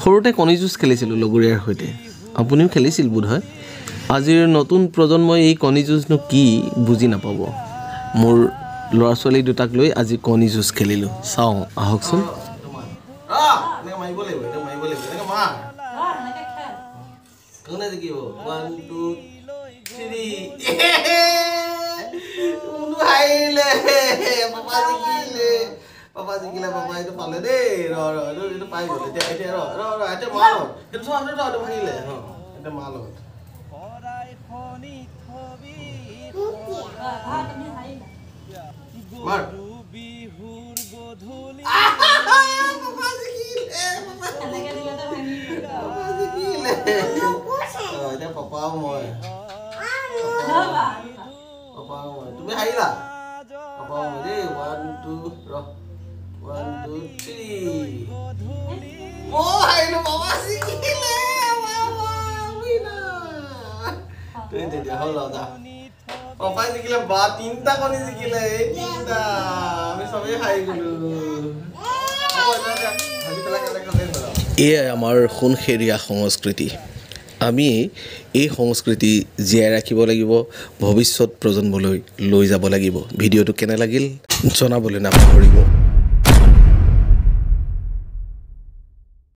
সৰুতে কণী যুঁজ খেলিছিলোঁ লগৰীয়াৰ সৈতে আপুনিও খেলিছিল বোধহয় আজিৰ নতুন প্ৰজন্মই এই কণী যুঁজনো কি বুজি নাপাব মোৰ ল'ৰা ছোৱালী দুটাক লৈ আজি কণী যুঁজ খেলিলোঁ চাওঁ আহকচোন Kena lagi oh. 1 2 3. Unu haile. Papa sikile. Papa itu pale deh. Ro itu pai gole. Dia ro. Ada malo. Itu semua ada haile. Ada malo. Mar. Papa sikile. Dia papa moi. Papa moi. Tumi hai lah. Papa moi deh. 1 2 roh. 1 2 3. Oh, hai lu papa sih gile. Papa Wina. Tuh itu dia halo dah. Papa sih gile ba tinta koni sih gile. Tinta. Kami sampai hai dulu. Oh, jangan. Habis telah kalian berapa? এয়া আমাৰ সোণখেৰীয়া সংস্কৃতি আমি এই সংস্কৃতি জীয়াই ৰাখিব লাগিব ভৱিষ্যত প্ৰজন্মলৈ লৈ যাব লাগিব ভিডিঅ'টো কেনে লাগিল জনাবলৈ নাপাহৰিব